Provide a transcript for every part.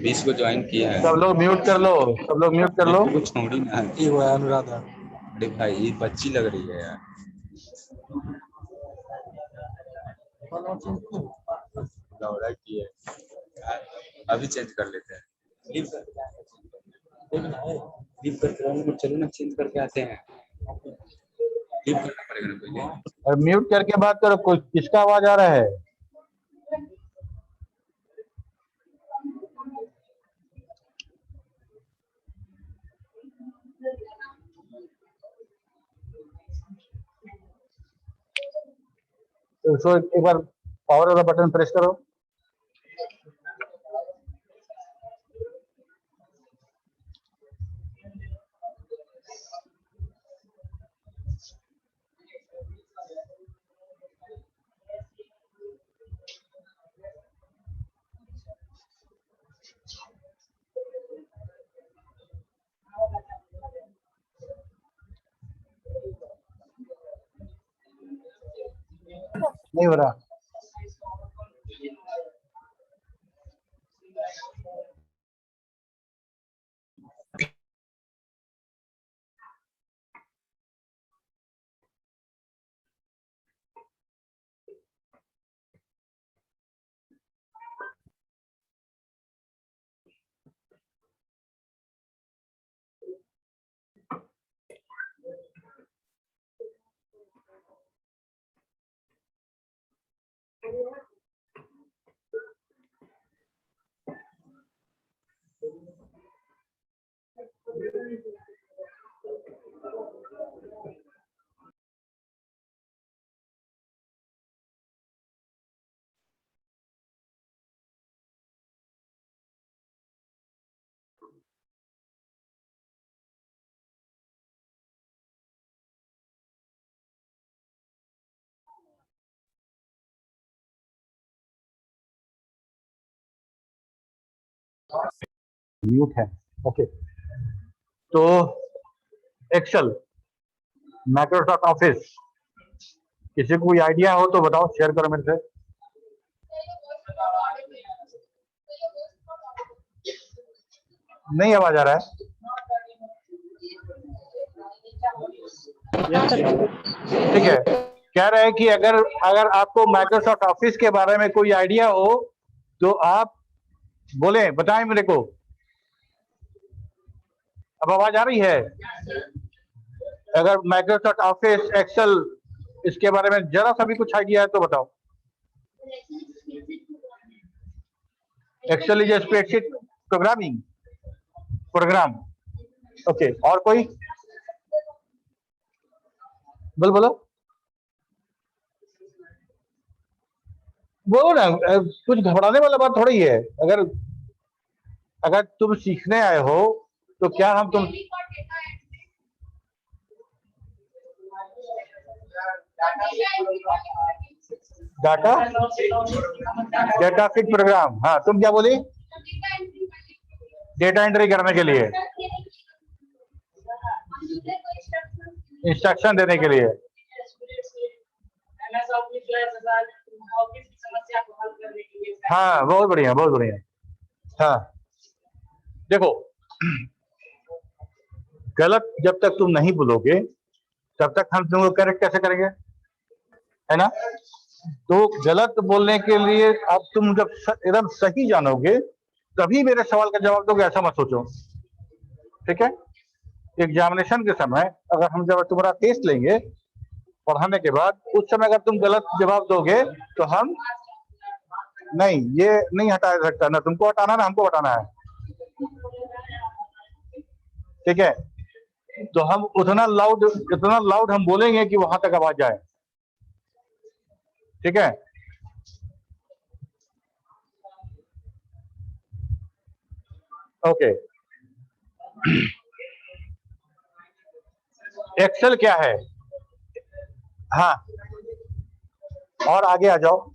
20 को ज्वाइन किया है। सब लोग म्यूट कर लो, सब लोग म्यूट कर लो। कुछ छोड़ी ना ये हुआ है अनुराधा। अरे भाई ये बच्ची लग रही है यार। दौड़ा की है, अभी चेंज कर लेते हैं। लीव करके चलो ना, चेंज करके आते हैं। लीव करना पड़ेगा ना पहले। और म्यूट करके बात करो। कोई किसका आवाज आ रहा है? तो एक बार पावर वाला बटन प्रेस करो। नहीं हो रहा। म्यूट है। ओके, तो एक्सेल, माइक्रोसॉफ्ट ऑफिस, किसी को कोई आइडिया हो तो बताओ, शेयर करो मेरे से। नहीं आवाज आ रहा है? ठीक है, कह रहे हैं कि अगर आपको माइक्रोसॉफ्ट ऑफिस के बारे में कोई आइडिया हो तो आप बोले, बताएं मेरे को। अब आवाज आ रही है? अगर माइक्रोसॉफ्ट ऑफिस, एक्सेल, इसके बारे में जरा सा भी कुछ आइडिया है तो बताओ। Excel is a spreadsheet programming program. Okay, और कोई? बोलो बोलो ना, कुछ घबराने वाला बात थोड़ी है। अगर तुम सीखने आए हो तो क्या हम तुम डाटा फिट प्रोग्राम। हाँ, तुम क्या बोली? डेटा एंट्री करने के लिए, इंस्ट्रक्शन देने के लिए। हाँ, बहुत बढ़िया, बहुत बढ़िया। हाँ, देखो, गलत जब तक तुम नहीं बोलोगे तब तक हम तुमको करेक्ट कैसे करेंगे, है ना? तो गलत बोलने के लिए अब तुम जब एकदम सही जानोगे तभी मेरे सवाल का जवाब दोगे, ऐसा मत सोचो। ठीक है? एग्जामिनेशन के समय अगर हम जब तुम्हारा टेस्ट लेंगे पढ़ाने के बाद, उस समय अगर तुम गलत जवाब दोगे तो हम नहीं, ये नहीं हटा सकता ना, तुमको हटाना ना हमको हटाना है। ठीक है? तो हम इतना लाउड हम बोलेंगे कि वहां तक आवाज जाए। ठीक है, ओके। एक्सेल क्या है? हाँ, और आगे आ जाओ।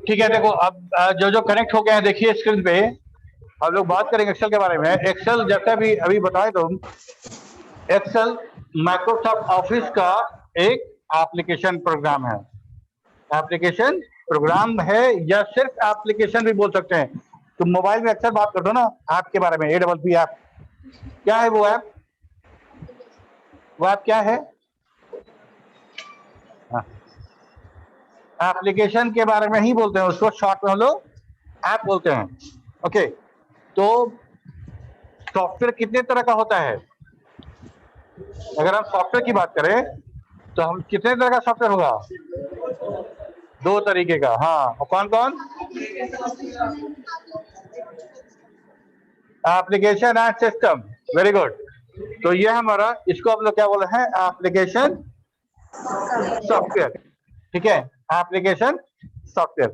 ठीक है, देखो अब जो जो कनेक्ट हो गए हैं देखिए स्क्रीन पे। हम लोग बात करेंगे एक्सेल के बारे में। एक्सेल जैसे भी अभी बताए तुम, एक्सेल माइक्रोसॉफ्ट ऑफिस का एक एप्लीकेशन प्रोग्राम है। एप्लीकेशन प्रोग्राम है या सिर्फ एप्लीकेशन भी बोल सकते हैं। तुम मोबाइल में अक्सर बात करते हो ना ऐप के बारे में, APP ऐप। क्या है वो ऐप? वो ऐप क्या है? एप्लीकेशन के बारे में ही बोलते हैं, उसको शॉर्ट में हम लोग ऐप बोलते हैं। ओके, तो सॉफ्टवेयर कितने तरह का होता है? अगर हम सॉफ्टवेयर की बात करें तो हम कितने तरह का सॉफ्टवेयर होगा? 2 तरीके का। हाँ, और कौन कौन? Application and system. Very good. तो ये हमारा, इसको हम लोग क्या बोल रहे हैं? Application software. ठीक है, एप्लीकेशन सॉफ्टवेयर।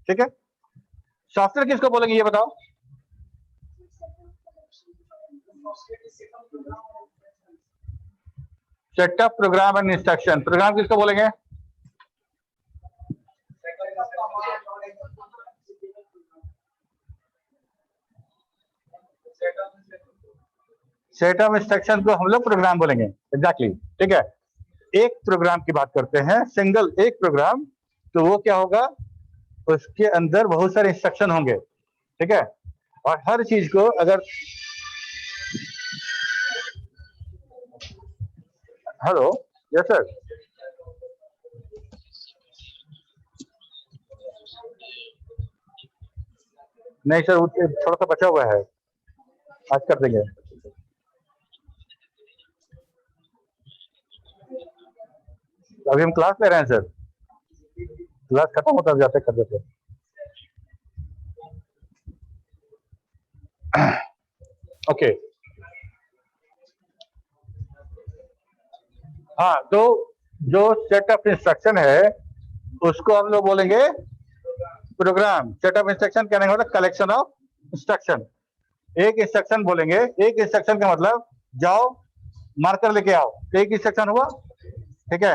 ठीक है, सॉफ्टवेयर किसको बोलेंगे ये बताओ? Setup, program and instruction. Program किसको बोलेंगे? सेटअप इंस्ट्रक्शन को हम लोग प्रोग्राम बोलेंगे। एग्जैक्टली, ठीक है। एक प्रोग्राम की बात करते हैं, सिंगल एक प्रोग्राम, तो वो क्या होगा? उसके अंदर बहुत सारे इंस्ट्रक्शन होंगे। ठीक है, और हर चीज को अगर, हेलो, यस सर, नहीं सर, थोड़ा सा बचा हुआ है, आज कर देंगे। अभी हम क्लास ले रहे हैं सर, क्लास खत्म होता जाते कर देते। ओके, हाँ, तो जो सेट ऑफ इंस्ट्रक्शन है उसको हम लोग बोलेंगे प्रोग्राम। सेट ऑफ इंस्ट्रक्शन कहने का मतलब कलेक्शन ऑफ इंस्ट्रक्शन। एक इंस्ट्रक्शन बोलेंगे, एक इंस्ट्रक्शन का मतलब जाओ मार्कर लेके आओ, एक इंस्ट्रक्शन हुआ। ठीक है,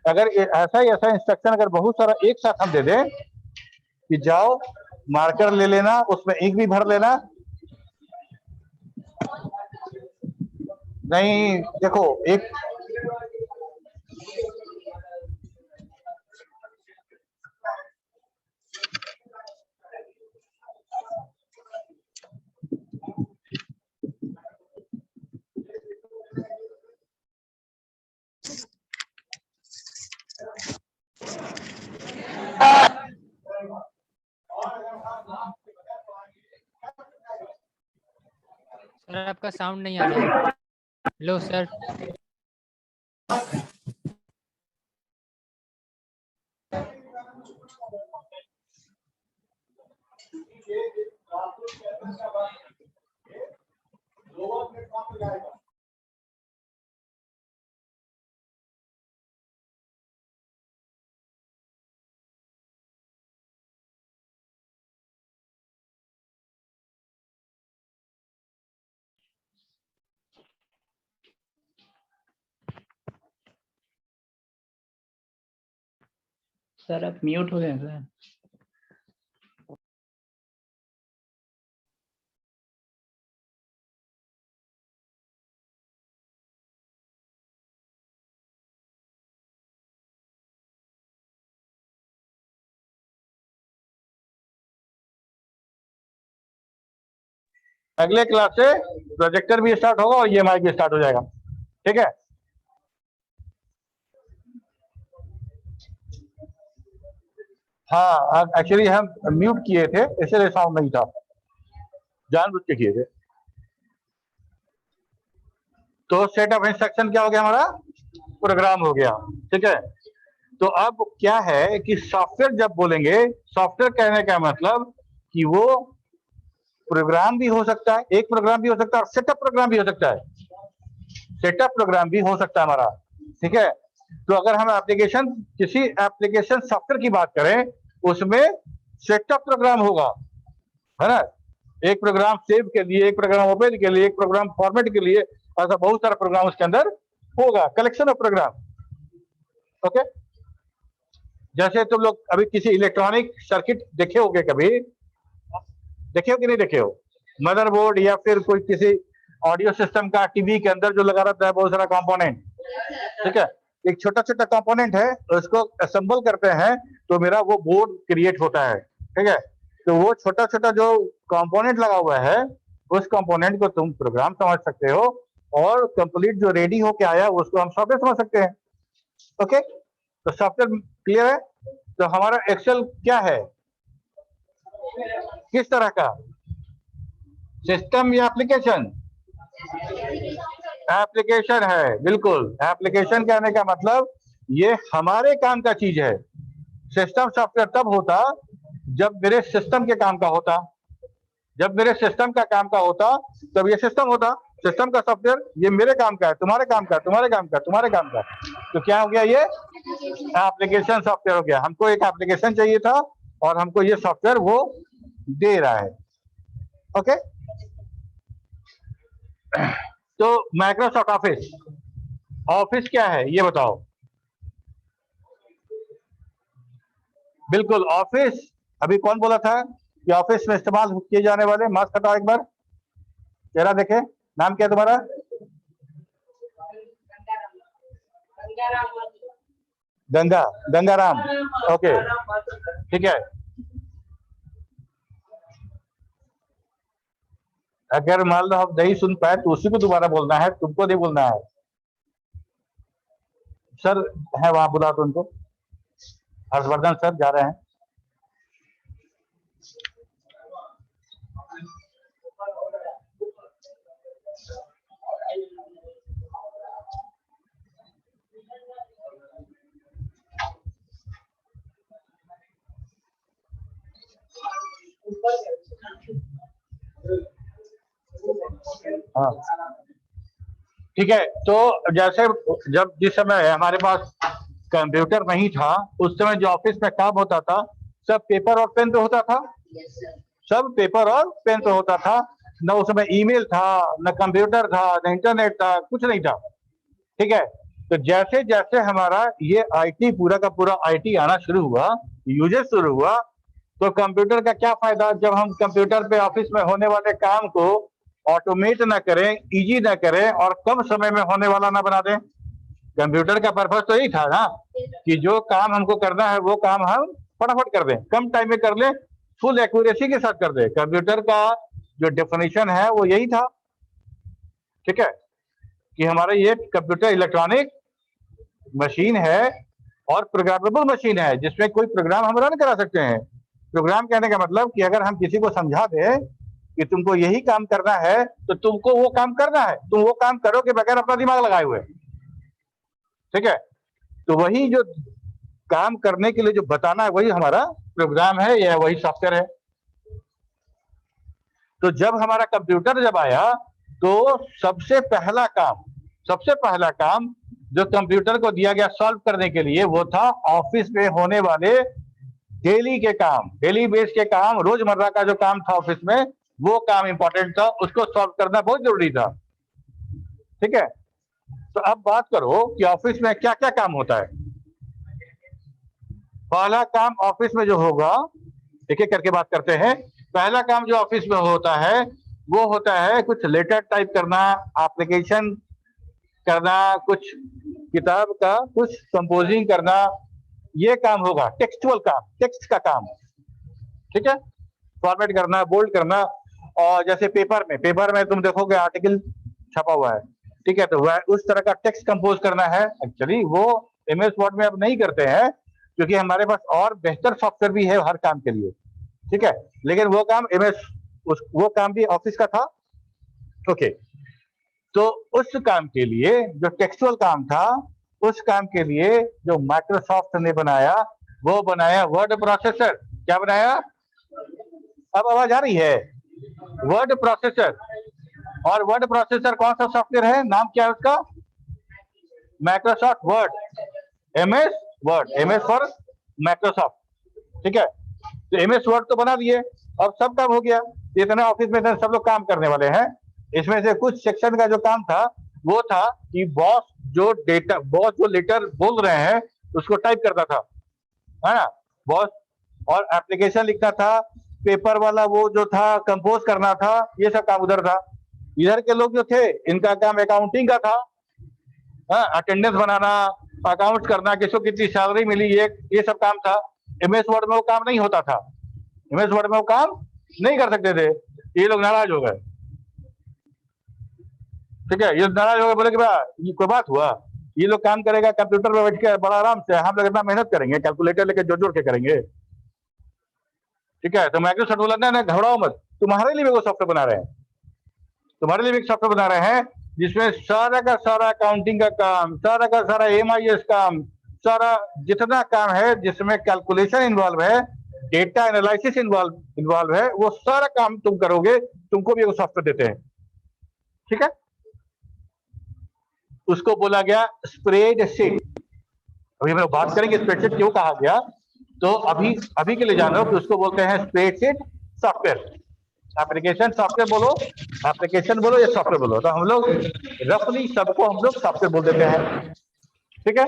अगर ऐसा इंस्ट्रक्शन अगर बहुत सारा एक साथ हम दे दें कि जाओ मार्कर ले लेना, उसमें इंक भी भर लेना, नहीं देखो एक, सर आपका साउंड नहीं आ रहा है। लो सर। सर आप म्यूट हो गए सर। अगले क्लास से प्रोजेक्टर भी स्टार्ट होगा और ये माइक भी स्टार्ट हो जाएगा, ठीक है। हाँ, एक्चुअली हम म्यूट किए थे इसलिए साउंड नहीं था, जानबूझ के किए थे। तो सेट ऑफ इंस्ट्रक्शन क्या हो गया हमारा, प्रोग्राम हो गया, ठीक है। तो अब क्या है कि सॉफ्टवेयर जब बोलेंगे, सॉफ्टवेयर कहने का मतलब कि वो प्रोग्राम भी हो सकता है, एक प्रोग्राम भी हो सकता है और सेटअप प्रोग्राम भी हो सकता है, सेटअप प्रोग्राम भी हो सकता है हमारा, ठीक है। तो अगर हम एप्लीकेशन, किसी एप्लीकेशन सॉफ्टवेयर की बात करें, उसमें सेटअप प्रोग्राम होगा, है ना। एक प्रोग्राम सेव के लिए, एक प्रोग्राम ओपन के लिए, एक प्रोग्राम फॉर्मेट के लिए, ऐसा बहुत सारा प्रोग्राम उसके अंदर होगा, कलेक्शन ऑफ प्रोग्राम, ओके। जैसे तुम लोग अभी किसी इलेक्ट्रॉनिक सर्किट देखे होगे, कभी देखे हो कि नहीं देखे हो, मदरबोर्ड या फिर कोई किसी ऑडियो सिस्टम का टीवी के अंदर जो लगा रहता है बहुत सारा कंपोनेंट, ठीक है। एक छोटा छोटा कंपोनेंट है, उसको असेंबल करते हैं तो मेरा वो बोर्ड क्रिएट होता है, ठीक है। तो वो छोटा छोटा जो कंपोनेंट लगा हुआ है, उस कंपोनेंट को तुम प्रोग्राम समझ सकते हो और कंप्लीट जो रेडी होके आया उसको हम सॉफ्टवेयर समझ सकते हैं, ओके। तो सॉफ्टवेयर क्लियर है। तो हमारा एक्सेल क्या है, किस तरह का सिस्टम या एप्लीकेशन, एप्लीकेशन है, बिल्कुल। एप्लीकेशन कहने का मतलब ये हमारे काम का चीज है। सिस्टम सॉफ्टवेयर तब होता जब मेरे सिस्टम के काम का होता, जब मेरे सिस्टम का काम का होता तब ये सिस्टम होता, सिस्टम का सॉफ्टवेयर। ये मेरे काम का है, तुम्हारे काम का, तुम्हारे काम का, तुम्हारे काम का। तो क्या हो गया, ये एप्लीकेशन सॉफ्टवेयर हो गया। हमको एक एप्लीकेशन चाहिए था और हमको ये सॉफ्टवेयर वो दे रहा है, ओके। तो माइक्रोसॉफ्ट ऑफिस, ऑफिस क्या है ये बताओ। बिल्कुल ऑफिस, अभी कौन बोला था कि ऑफिस में इस्तेमाल किए जाने वाले, मास्क हटाओ एक बार, चेहरा देखे, नाम क्या है तुम्हारा, गंगा, गंगाराम, ओके, ठीक है। अगर मान लो हम नहीं सुन पाए तो उसी को दोबारा बोलना है, तुमको नहीं बोलना है। सर है वहां, बुला तो उनको, हर्षवर्धन सर जा रहे हैं। हाँ ठीक है। तो जैसे जब जिस समय हमारे पास कंप्यूटर नहीं था, उस समय जो ऑफिस में काम होता था सब पेपर और पेन पे होता था, सब पेपर और पेन पे होता था। न उस समय ईमेल था, न कंप्यूटर था, न इंटरनेट था, कुछ नहीं था, ठीक है। तो जैसे जैसे हमारा ये आईटी, पूरा का पूरा आईटी आना शुरू हुआ, यूजेस शुरू हुआ, तो कंप्यूटर का क्या फायदा, जब हम कंप्यूटर पे ऑफिस में होने वाले काम को ऑटोमेट ना करें, इजी ना करें और कम समय में होने वाला ना बना दें। कंप्यूटर का पर्पस तो यही था ना कि जो काम हमको करना है वो काम हम फटाफट कर दें, कम टाइम में कर लें, फुल एक्यूरेसी के साथ कर दें। कंप्यूटर का जो डेफिनेशन है वो यही था, ठीक है, कि हमारा ये कंप्यूटर इलेक्ट्रॉनिक मशीन है और प्रोग्रामेबल मशीन है, जिसमें कोई प्रोग्राम हम रन करा सकते हैं। प्रोग्राम कहने का मतलब कि अगर हम किसी को समझा दें कि तुमको यही काम करना है तो तुमको वो काम करना है, तुम वो काम करोगे बगैर अपना दिमाग लगाए हुए। ठीक है, तो वही जो काम करने के लिए जो बताना है वही हमारा प्रोग्राम है या वही सॉफ्टवेयर है। तो जब हमारा कंप्यूटर जब आया तो सबसे पहला काम जो कंप्यूटर को दिया गया सॉल्व करने के लिए वो था ऑफिस में होने वाले डेली के काम, डेली बेस के काम, रोजमर्रा का जो काम था ऑफिस में, वो काम इंपॉर्टेंट था, उसको सॉल्व करना बहुत जरूरी था। ठीक है, तो अब बात करो कि ऑफिस में क्या क्या काम होता है। पहला काम ऑफिस में जो होगा, एक एक करके बात करते हैं। पहला काम जो ऑफिस में होता है वो होता है कुछ लेटर टाइप करना, एप्लीकेशन करना, कुछ किताब का कुछ कंपोजिंग करना, ये काम होगा। टेक्सचुअल काम, टेक्स्ट का काम। ठीक है, फॉर्मेट करना, बोल्ड करना। और जैसे पेपर में तुम देखोगे आर्टिकल छपा हुआ है, ठीक है, तो वह उस तरह का टेक्स्ट कंपोज करना है। एक्चुअली वो एमएस वर्ड में अब नहीं करते हैं क्योंकि हमारे पास और बेहतर सॉफ्टवेयर भी है हर काम के लिए। ठीक है, लेकिन वो काम वो काम भी ऑफिस का था। ओके, तो उस काम के लिए जो टेक्सचुअल काम था, उस काम के लिए जो माइक्रोसॉफ्ट ने बनाया वो बनाया वर्ड प्रोसेसर। क्या बनाया? अब आवाज आ रही है? Word processor. और वर्ड प्रोसेसर कौन सा सॉफ्टवेयर है, नाम क्या है उसका? Microsoft word, MS word, MS for Microsoft. ठीक है, तो एमएस वर्ड तो बना दिए, अब सब काम हो गया। इतना ऑफिस में सब लोग काम करने वाले हैं। इसमें से कुछ सेक्शन का जो काम था वो था कि बॉस जो लेटर बोल रहे हैं उसको टाइप करता था, है ना बॉस, और एप्लीकेशन लिखना था, पेपर वाला वो जो था कंपोज करना था, ये सब काम उधर था। इधर के लोग जो थे इनका काम अकाउंटिंग का था, अटेंडेंस बनाना, अकाउंट करना, किसको कितनी सैलरी मिली, ये सब काम था। एमएस वर्ड में वो काम नहीं होता था, एमएस वर्ड में वो काम नहीं कर सकते थे। ये लोग नाराज हो गए। ठीक है, ये नाराज हो गए, बोले कि भाई ये कोई बात हुआ, ये लोग काम करेगा कंप्यूटर में बैठ के बड़ा आराम से, हम लोग इतना मेहनत करेंगे, कैलकुलेटर लेके जोड़ जोड़ के करेंगे। ठीक है, तो माइक्रोसॉफ्ट बोला ना घबराओ मत, तुम्हारे लिए भी वो सॉफ्टवेयर बना रहे हैं, तुम्हारे लिए भी एक सॉफ्टवेयर बना रहे हैं जिसमें सारा का सारा अकाउंटिंग का काम, सारा का सारा एमआईएस काम, सारा जितना काम है जिसमें कैलकुलेशन इन्वॉल्व है, डेटा एनालिसिस इन्वॉल्व है, वो सारा काम तुम करोगे, तुमको भी वो सॉफ्टवेयर देते हैं। ठीक है, उसको बोला गया स्प्रेडशीट। अभी हम लोग बात करेंगे स्प्रेडशीट क्यों कहा गया, तो अभी के लिए जानो कि उसको बोलते हैं स्प्रेडशीट सॉफ्टवेयर। एप्लीकेशन सॉफ्टवेयर बोलो, एप्लीकेशन बोलो या सॉफ्टवेयर बोलो, तो हम लोग रफली सबको हम लोग सॉफ्टवेयर बोल देते हैं। ठीक है,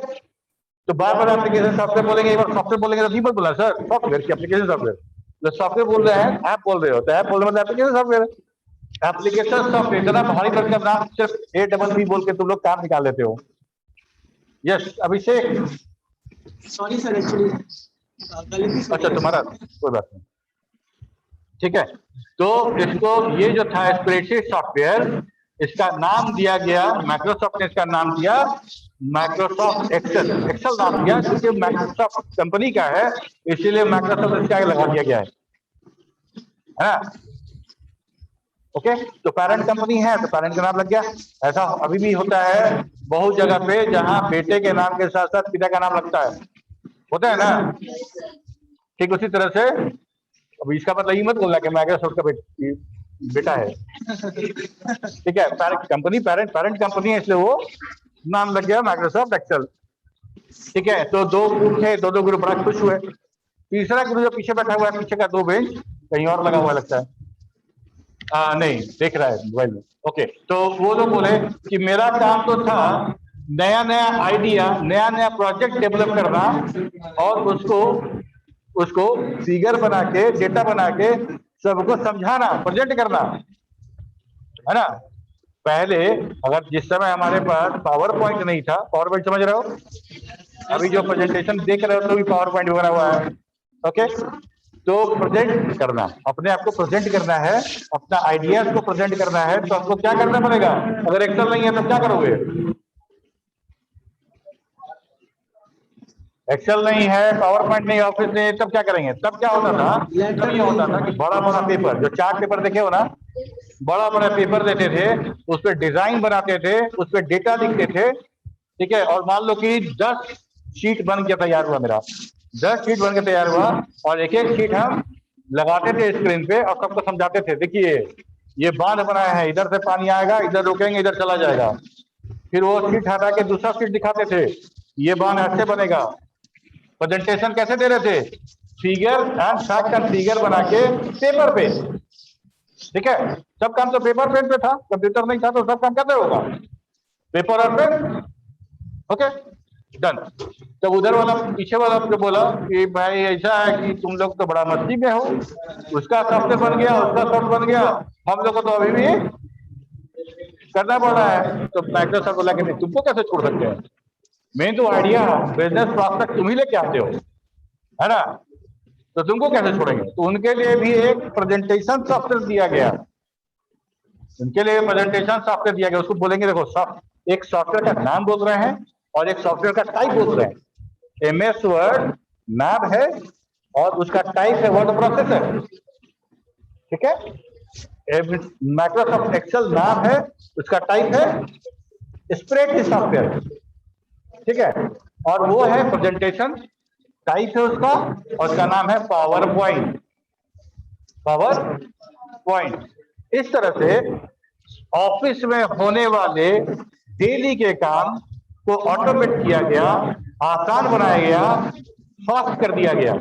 तो बार बार एप्लीकेशन सॉफ्टवेयर बोलेंगे, एक बार सॉफ्टवेयर बोलेंगे तो नहीं बोला सर सॉफ्टवेयर की एप्लीकेशन सॉफ्टवेयर, तो सॉफ्टवेयर बोल रहे हैं, ऐप बोल रहे हो, तो ऐप बोल रहे मतलब एप्लीकेशन सॉफ्टवेयर। एप्लीकेशन सॉफ्टवेयर इतना भारी भरकम नाम, सिर्फ APP बोल के तुम लोग काम निकाल लेते हो। यस अभिषेक, सॉरी सर, एक्चुअली अच्छा तुम्हारा कोई बात नहीं। ठीक है, तो इसको ये जो था स्प्रेडशीट सॉफ्टवेयर, इसका नाम दिया गया, माइक्रोसॉफ्ट ने इसका नाम दिया माइक्रोसॉफ्ट एक्सेल। एक्सेल नाम दिया क्योंकि माइक्रोसॉफ्ट कंपनी का है, इसीलिए माइक्रोसॉफ्ट इसका लगा दिया गया है ना। ओके, तो पेरेंट कंपनी है तो पेरेंट का नाम लग गया। ऐसा अभी भी होता है बहुत जगह पे जहां बेटे के नाम के साथ साथ पिता का नाम लगता है, होता है ना। ठीक उसी तरह से अब इसका मतलब ये मत बोलना कि माइक्रोसॉफ्ट का बेटा है। ठीक है, पेरेंट कंपनी है, इसलिए वो नाम लग गया माइक्रोसॉफ्ट एक्सेल। ठीक है, तो दो ग्रुप थे, दो ग्रुप बड़ा खुश हुए। तीसरा ग्रुप जो पीछे बैठा हुआ है, पीछे का 2 बेंच कहीं और लगा हुआ लगता है, नहीं देख रहा है मोबाइल में। ओके, तो वो लोग बोले कि मेरा काम तो था नया नया आइडिया, नया नया प्रोजेक्ट डेवलप करना और उसको फिगर बना के, डेटा बना के सबको समझाना, प्रेजेंट करना, है ना। पहले अगर जिस समय हमारे पास पावर पॉइंट नहीं था, पावर पॉइंट समझ रहे हो, अभी जो प्रेजेंटेशन देख रहे हो तो भी पावर पॉइंट बना हुआ है। ओके, तो प्रेजेंट करना, अपने आप को प्रेजेंट करना है, अपना आइडियाज को प्रेजेंट करना है, तो आपको क्या करना पड़ेगा? अगर एक्सेल नहीं है तो क्या करोगे? एक्सेल नहीं है, पावर पॉइंट नहीं, ऑफिस नहीं है, तब क्या करेंगे? तब क्या होता था? तब ये होता था कि बड़ा बड़ा पेपर, जो चार्ट पेपर देखे हो ना, बड़ा बड़ा पेपर देते थे, उस पर डिजाइन बनाते थे, उस पर डेटा लिखते थे, ठीक है। और मान लो कि 10 शीट बन के तैयार हुआ, मेरा 10 शीट बन के तैयार हुआ, और एक एक शीट हम लगाते थे स्क्रीन पे और सबको समझाते थे, देखिए ये बांध बनाया है, इधर से पानी आएगा, इधर रोकेंगे, इधर चला जाएगा। फिर वो शीट हटा के दूसरा शीट दिखाते थे, ये बांध ऐसे बनेगा। प्रेजेंटेशन कैसे दे रहे थे? Figure and fact and figure बना के पेपर पे, ठीक है। सब काम तो पेपर पेन पे था, कंप्यूटर नहीं था, तो सब काम कैसे होगा? पेपर और पेन। Okay, done. तब उधर वाला, पीछे वाला आपको बोला कि भाई ऐसा है कि तुम लोग तो बड़ा मस्ती में हो, उसका सॉफ्टवेयर बन गया, उसका सॉफ्टवेयर बन गया, हम लोग को तो अभी भी करना पड़ रहा है। तो माइक्रोसॉफ्ट बोला कि नहीं, तुमको कैसे छोड़ सकते हैं? मेन तो आइडिया, बिजनेस प्रॉस्पेक्ट तुम ही लेके आते हो, है ना, तो तुमको कैसे छोड़ेंगे? तो उनके लिए भी एक प्रेजेंटेशन सॉफ्टवेयर दिया गया, उनके लिए प्रेजेंटेशन सॉफ्टवेयर दिया गया। उसको बोलेंगे, देखो एक सॉफ्टवेयर का नाम बोल रहे हैं और एक सॉफ्टवेयर का टाइप बोल रहे हैं। एमएस वर्ड नाम है और उसका टाइप है वर्ड प्रोसेसर, ठीक है। माइक्रोसॉफ्ट एक्सेल नाम है, उसका टाइप है स्प्रेडशीट सॉफ्टवेयर, ठीक है। और वो है प्रेजेंटेशन, टाइप है उसका, और उसका नाम है पावर पॉइंट। Power point. इस तरह से ऑफिस में होने वाले डेली के काम को ऑटोमेट किया गया, आसान बनाया गया, फास्ट कर दिया गया,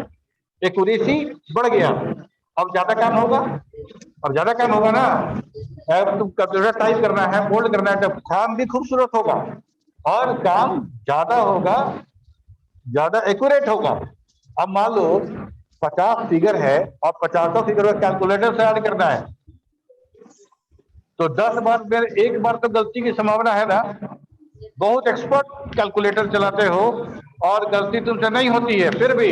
एक्यूरेसी बढ़ गया। अब ज्यादा काम होगा, अब ज्यादा काम होगा ना, अब तुम कंप्यूटर टाइप करना है, फोल्ड करना है, तो काम भी खूबसूरत होगा और काम ज्यादा होगा, ज्यादा एक्यूरेट होगा। अब मान लो 50 फिगर है और 50 फिगर में कैलकुलेटर से ऐड करना है, तो 10 बार में एक बार तो गलती की संभावना है ना। बहुत एक्सपर्ट कैलकुलेटर चलाते हो और गलती तुमसे नहीं होती है, फिर भी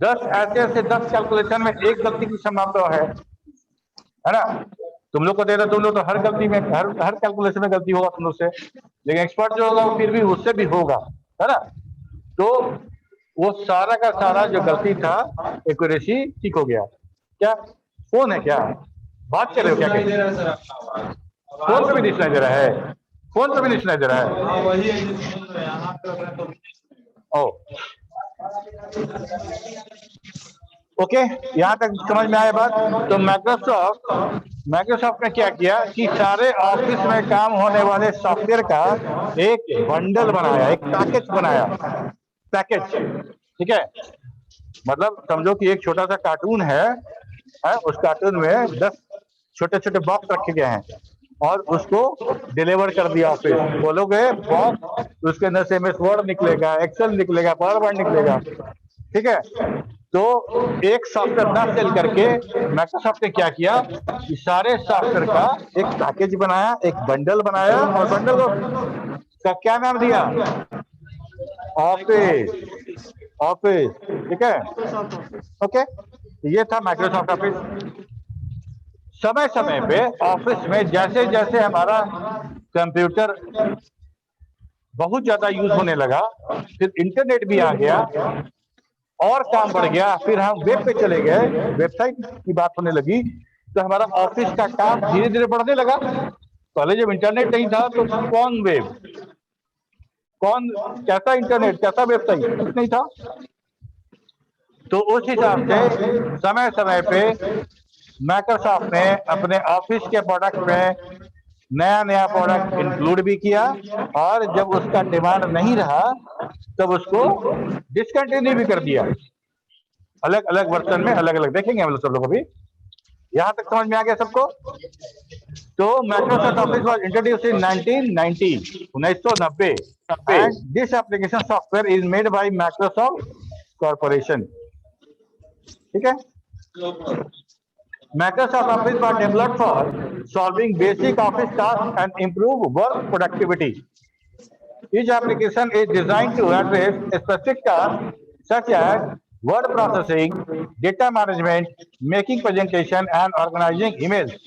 10 ऐसे 10 कैलकुलेशन में एक गलती की संभावना है ना। तुम लोग को दे रहे, तुम लोग तो हर गलती में, हर कैलकुलेशन में गलती होगा तुम लोग से, लेकिन एक्सपर्ट जो होगा वो फिर भी उससे भी होगा, है ना। तो वो सारा का सारा जो गलती था, एक्यूरेसी ठीक हो गया। क्या फोन है क्या? बात कर रहे हो क्या? फोन पे भी नहीं सुनाई दे रहा है, फोन पे भी नहीं सुनाई दे रहा है। ओ ओके, यहाँ तक समझ में आया बात? तो माइक्रोसॉफ्ट ने क्या किया कि सारे ऑफिस में काम होने वाले सॉफ्टवेयर का एक बंडल बनाया, एक पैकेज बनाया, पैकेज, ठीक है। मतलब समझो कि एक छोटा सा कार्टून है, उस कार्टून में 10 छोटे छोटे बॉक्स रखे गए हैं और उसको डिलीवर कर दिया ऑफिस। बोलोगे बॉक्स, उसके अंदर से एमएस वर्ड निकलेगा, एक्सेल निकलेगा, पावर पॉइंट निकलेगा, ठीक है। तो एक सॉफ्टवेयर ना सेल करके माइक्रोसॉफ्ट ने क्या किया कि सारे सॉफ्टवेयर का एक पैकेज बनाया, एक बंडल बनाया, और बंडल का क्या नाम दिया? ऑफिस। ऑफिस, ठीक है, ओके। ये था माइक्रोसॉफ्ट ऑफिस। समय समय पे ऑफिस में जैसे जैसे हमारा कंप्यूटर बहुत ज्यादा यूज होने लगा, फिर इंटरनेट भी आ गया और काम बढ़ गया, फिर हम वेब पे चले गए, वेबसाइट की बात होने लगी, तो हमारा ऑफिस का काम धीरे धीरे बढ़ने लगा। पहले जब इंटरनेट नहीं था तो कौन वेब, कौन, कैसा इंटरनेट, कैसा वेबसाइट, कुछ नहीं था। तो उस हिसाब से समय समय पे माइक्रोसॉफ्ट ने अपने ऑफिस के प्रोडक्ट में नया नया प्रोडक्ट इंक्लूड भी किया, और जब उसका डिमांड नहीं रहा तब उसको डिसकंटिन्यू भी कर दिया। अलग अलग वर्जन में अलग अलग देखेंगे हम लोग सब लोग। अभी यहां तक समझ में आ गया सबको? तो Microsoft office was introduced in 1990 and this application software is made by Microsoft corporation, ठीक है। Microsoft Office was developed for solving basic office tasks and improve work productivity. Each application is designed to address specific tasks such as word processing, data management, making presentation, and organizing emails.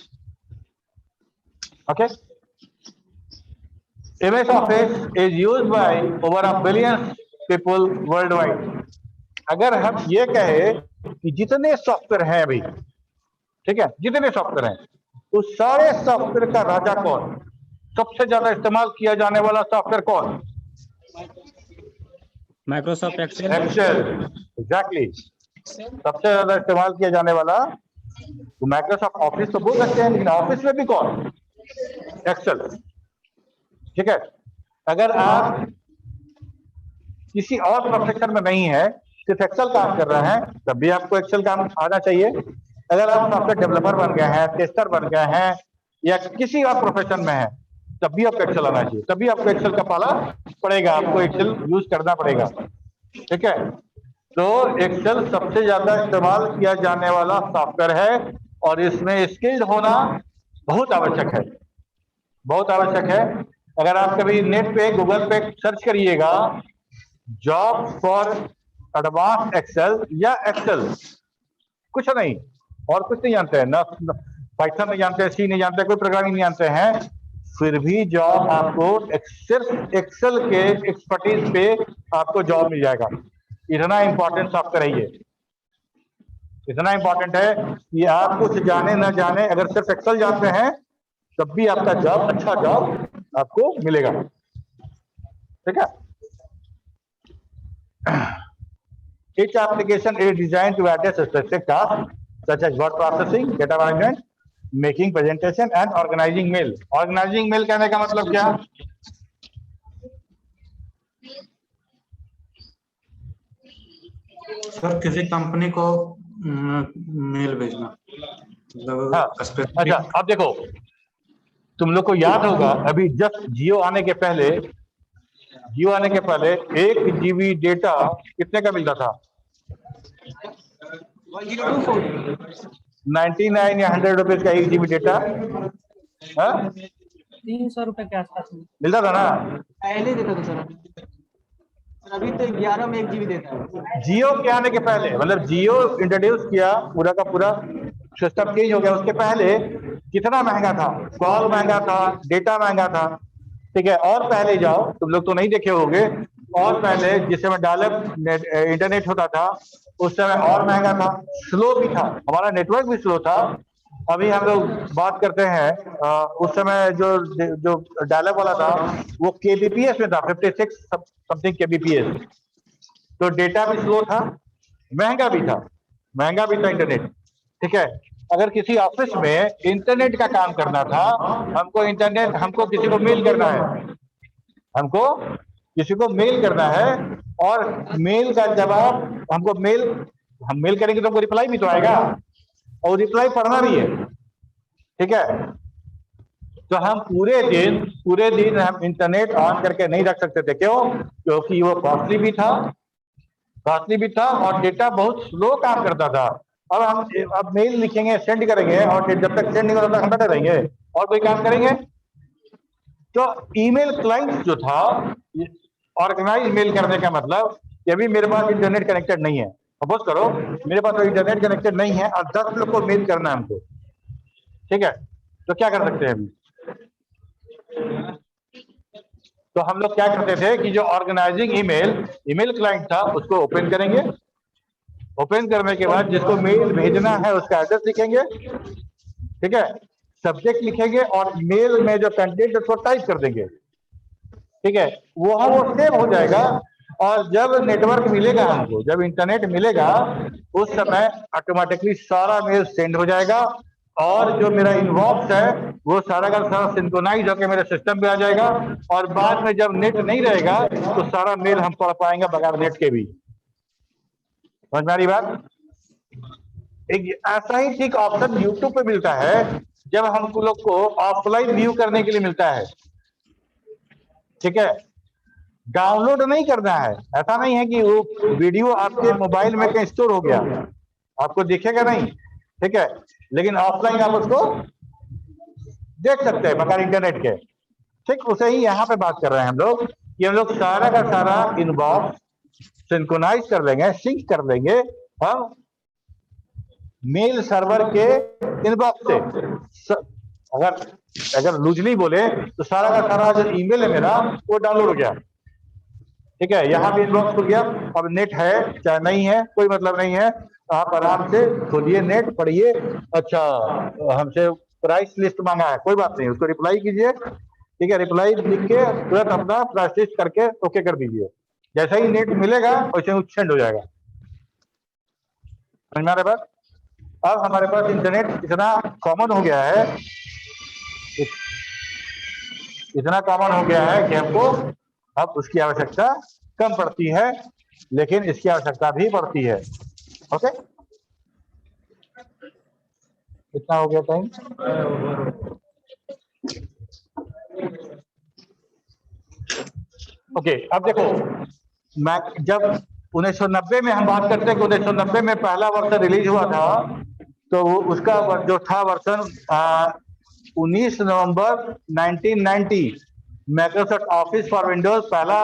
Okay. MS Office is used by over a billion people world wide. अगर हम ये कहे कि जितने software हैं अभी, ठीक है, जितने सॉफ्टवेयर हैं, उस सारे सॉफ्टवेयर का राजा कौन, सबसे ज्यादा इस्तेमाल किया जाने वाला सॉफ्टवेयर कौन? Microsoft Excel. Excel, exactly. सबसे ज्यादा इस्तेमाल किया जाने वाला, तो माइक्रोसॉफ्ट ऑफिस तो बोल सकते हैं, लेकिन ऑफिस में भी कौन? एक्सेल। ठीक है, अगर आप किसी और प्रोफेशन में नहीं है, सिर्फ एक्सेल काम कर रहे हैं, तब भी आपको एक्सेल काम आना चाहिए। अगर आप सॉफ्टवेयर डेवलपर बन गए हैं, टेस्टर बन गए हैं, या किसी और प्रोफेशन में है, तब भी आपको एक्सेल आना चाहिए, तभी आपको एक्सेल का पाला पड़ेगा, आपको एक्सेल यूज करना पड़ेगा। ठीक है, तो एक्सेल सबसे ज्यादा इस्तेमाल किया जाने वाला सॉफ्टवेयर है, और इसमें स्किल्ड होना बहुत आवश्यक है, बहुत आवश्यक है। अगर आप कभी नेट पे, गूगल पे सर्च करिएगा जॉब फॉर एडवांस एक्सेल या एक्सेल, कुछ नहीं, और कुछ नहीं जानते हैं, ना पाइथन नहीं जानते, सी नहीं जानते, कोई प्रोग्रामिंग नहीं जानते हैं, फिर भी जॉब आपको सिर्फ एक्सेल के एक्सपर्टीज पे आपको जॉब मिल जाएगा। इतना इंपॉर्टेंट सॉफ्टवेयर है ये, इतना इंपॉर्टेंट है कि आप कुछ जाने ना जाने, अगर सिर्फ एक्सेल जानते हैं तब भी आपका जॉब, अच्छा जॉब आपको मिलेगा। ठीक है, each application is designed to address a specific task such as word processing, data management, making presentation and organizing mail। organizing mail कहने का मतलब क्या? सर किसी कंपनी को मेल भेजना, मतलब हाँ, अच्छा, अब देखो, तुम लोग को याद होगा अभी जस्ट जियो आने के पहले 1 GB डेटा कितने का मिलता था? 99 या 100 रुपीज का 1 GB डेटा, 300 रुपए के आसपास मिलता था ना? पहले देता था सर, और अभी तो 11 में 1 GB देता है। जियो के आने के पहले, मतलब जियो इंट्रोड्यूस किया, पूरा का पूरा सिस्टम चेंज हो गया, उसके पहले कितना महंगा था? कॉल महंगा था, डेटा महंगा था। ठीक है, और पहले जाओ, तुम लोग तो नहीं देखे होंगे, और पहले जिस समय डायलअप इंटरनेट होता था उस समय और महंगा था, स्लो भी था, हमारा नेटवर्क भी स्लो था। अभी हम लोग बात करते हैं उस समय जो डायलअप वाला था वो kbps में था, 56 समथिंग kbps, तो डेटा भी स्लो था, महंगा भी था इंटरनेट। ठीक है, अगर किसी ऑफिस में इंटरनेट का काम करना था, हमको किसी को मेल करना है, और मेल का जवाब हम मेल करेंगे तो हमको रिप्लाई भी तो आएगा, और रिप्लाई पढ़ना भी है। ठीक है, तो हम पूरे दिन हम इंटरनेट ऑन करके नहीं रख सकते थे। क्यों? क्योंकि वो कॉस्टली भी था और डेटा बहुत स्लो काम करता था। अब मेल लिखेंगे, सेंड करेंगे, और जब तक सेंड नहीं होता तक हम बैठे रहेंगे और कोई काम करेंगे? तो ईमेल क्लाइंट जो था, ऑर्गेनाइज मेल करने का मतलब कि अभी मेरे पास इंटरनेट कनेक्टेड नहीं है, सपोज करो मेरे पास तो इंटरनेट कनेक्टेड नहीं है और 10 लोग को मेल करना है हमको। ठीक है, तो क्या कर सकते हैं हम? तो हम लोग क्या करते थे कि जो ऑर्गेनाइजिंग ईमेल क्लाइंट था उसको ओपन करेंगे, ओपन करने के बाद जिसको मेल भेजना है उसका एड्रेस लिखेंगे, ठीक है, सब्जेक्ट लिखेंगे, और मेल में जो कंटेंट है उसको टाइप कर देंगे। ठीक है, वो सेव हो जाएगा, और जब नेटवर्क मिलेगा हमको, जब इंटरनेट मिलेगा, उस समय ऑटोमेटिकली सारा मेल सेंड हो जाएगा, और जो मेरा इनबॉक्स है वो सारा का सारा सिंक्रोनाइज होकर मेरे सिस्टम पे आ जाएगा, और बाद में जब नेट नहीं रहेगा तो सारा मेल हम पढ़ पाएंगे बगैर नेट के भी। समझ में आ रही बात? एक ऐसा ही ठीक ऑप्शन यूट्यूब पे मिलता है, जब हम लोग को ऑफलाइन व्यू करने के लिए मिलता है। ठीक है, डाउनलोड नहीं करना है, ऐसा नहीं है कि वो वीडियो आपके मोबाइल में कहीं स्टोर हो गया, आपको दिखेगा नहीं। ठीक है, लेकिन ऑफलाइन आप उसको देख सकते हैं बगैर इंटरनेट के। ठीक, उसे ही यहाँ पे बात कर रहे हैं हम लोग, कि हम लोग सारा का सारा इनबॉक्स सिंक्रोनाइज कर लेंगे, सिंक कर लेंगे हम मेल सर्वर के इनबॉक्स से। अगर लूजली बोले तो सारा का सारा जो ईमेल है मेरा वो डाउनलोड हो गया, ठीक है, यहाँ भी इनबॉक्स खुल गया। अब नेट है चाहे नहीं है कोई मतलब नहीं है, आप आराम से खोलिए नेट, पढ़िए। अच्छा, हमसे प्राइस लिस्ट मांगा है, कोई बात नहीं, उसको रिप्लाई कीजिए। ठीक है, रिप्लाई लिख के तुरंत अपना प्राइस लिस्ट करके ओके कर दीजिए। जैसा ही नेट मिलेगा वैसे ही उच्छेद हो जाएगा। समझ में आ रहा है बात? अब हमारे पास इंटरनेट इतना कॉमन हो गया है, इतना कॉमन हो गया है कि हमको अब उसकी आवश्यकता कम पड़ती है, लेकिन इसकी आवश्यकता भी पड़ती है। ओके, कितना हो गया टाइम? ओके, अब देखो, मैं जब 1990 में हम बात करते हैं कि 1990 में पहला वर्जन रिलीज हुआ था, तो उसका जो था version 19 November 1990 Microsoft office for Windows पहला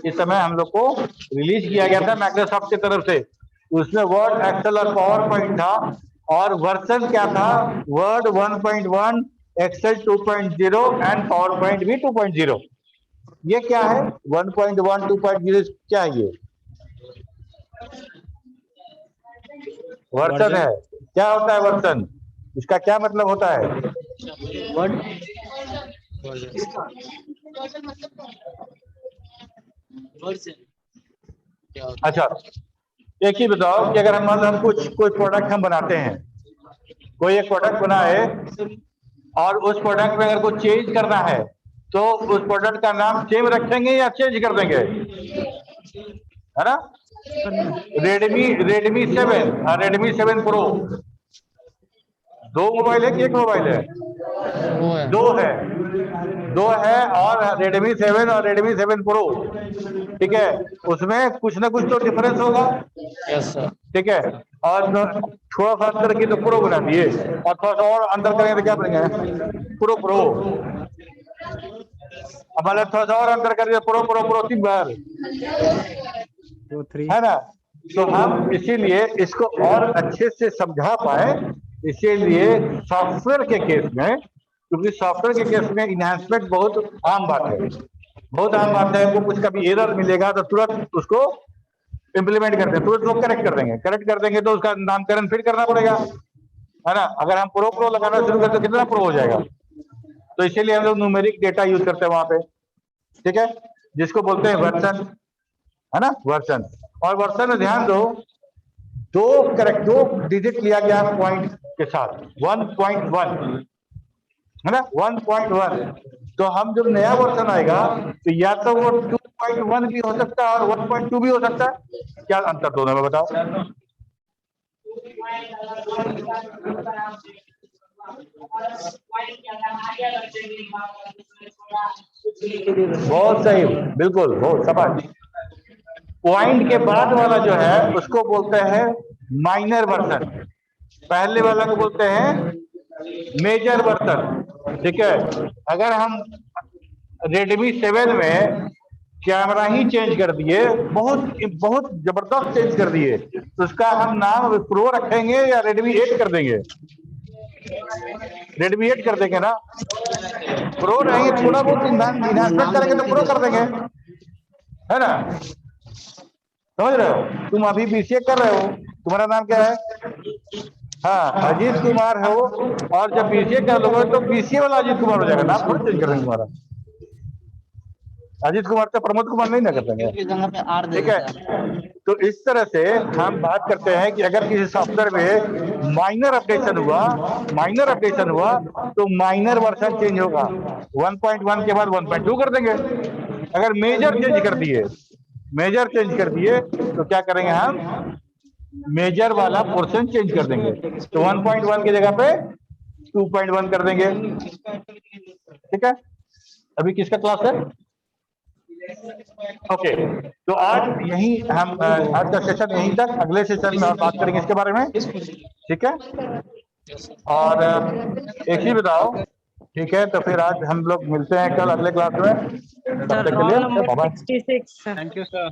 इस समय हम लोग को रिलीज किया गया था माइक्रोसॉफ्ट की तरफ से। उसमें वर्ड, एक्सेल और पावर पॉइंट था, और वर्जन क्या था? Word 1.1, Excel 2.0 and PowerPoint भी 2.0। ये क्या है? 1.1 2.0 क्या है? ये वर्जन है। क्या होता है वर्जन? इसका क्या मतलब होता है? अच्छा, एक ही बताओ कि अगर हम कोई प्रोडक्ट हम बनाते हैं, कोई एक प्रोडक्ट बनाए और उस प्रोडक्ट में अगर कुछ चेंज करना है तो उस प्रोडक्ट का नाम सेम रखेंगे या चेंज कर देंगे? है ना? रेडमी 7 और रेडमी 7 प्रो, दो मोबाइल है कि एक मोबाइल है? दो है, और रेडमी 7 और रेडमी 7 प्रो, ठीक है, उसमें कुछ ना कुछ तो डिफरेंस होगा। Yes sir. ठीक है, और थोड़ा सा अंदर की तो प्रो बना दिए, और थोड़ा सा और अंदर करेंगे तो क्या बनेंगे? प्रो। हमारे थोड़ा सा और अंदर कर दिया, प्रो 3 बार, है ना? तो हम इसीलिए इसको और अच्छे से समझा पाए, इसीलिए सॉफ्टवेयर के केस में, क्योंकि सॉफ्टवेयर के केस में इनहैंसमेंट बहुत आम बात है, बहुत आम बात है। वो कुछ कभी एरर मिलेगा तो तुरंत उसको इम्प्लीमेंट करते हैं, तुरंत लोग करेक्ट कर देंगे तो उसका नामकरण फिर करना पड़ेगा, है ना? अगर हम प्रो लगाना शुरू करते तो कितना प्रो हो जाएगा? तो इसीलिए हम लोग न्यूमेरिक डेटा यूज करते हैं वहां पे, ठीक है, जिसको बोलते हैं वर्जन, है ना? वर्जन। और वर्जन में ध्यान दो, दो डिजिट लिया गया पॉइंट के साथ, 1.1, है ना? 1.1। तो हम जब नया वर्जन आएगा तो या तो वो 2.1 भी हो सकता है और 1.2 भी हो सकता है। क्या अंतर दोनों में बताओ? बहुत सही, बिल्कुल, बहुत शाबाश। पॉइंट के बाद वाला जो है उसको बोलते हैं माइनर वर्जन, पहले वाला को बोलते हैं मेजर वर्जन। ठीक है, अगर हम रेडमी 7 में कैमरा ही चेंज कर दिए, बहुत जबरदस्त चेंज कर दिए, तो उसका हम नाम प्रो रखेंगे या रेडमी 8 कर देंगे? रेडमी 8 कर देंगे ना? प्रो नहीं, थोड़ा बहुत इन्हांसमेंट करेंगे तो प्रो कर देंगे, है ना? समझ रहे हो? तुम अभी बीसीए कर रहे हो, तुम्हारा नाम क्या है? हाँ, अजीत कुमार हो, और जब बीसीए कर लोगे तो बीसीए वाला अजीत कुमार हो जाएगा, नाम थोड़ा चेंज कर देंगे तुम्हारा। अजीत कुमार से प्रमोद कुमार नहीं ना कर देंगे, ठीक है? तो इस तरह से हम बात करते हैं कि अगर किसी सॉफ्टवेयर में माइनर अपडेशन हुआ तो माइनर वर्जन चेंज होगा, 1.1 के बाद 1.2 कर देंगे। अगर मेजर चेंज कर दिए तो क्या करेंगे? हम मेजर वाला पोर्शन चेंज कर देंगे, तो 1.1 की जगह पे 2.1 कर देंगे। ठीक है, अभी किसका क्लास है? ओके, तो आज यही हम आज का सेशन यहीं तक, अगले सेशन में बात करेंगे इसके बारे में, ठीक है? और एक ही बताओ, ठीक है? तो फिर आज हम लोग मिलते हैं कल अगले क्लास में, तब तक के लिए bye bye. Thank you sir.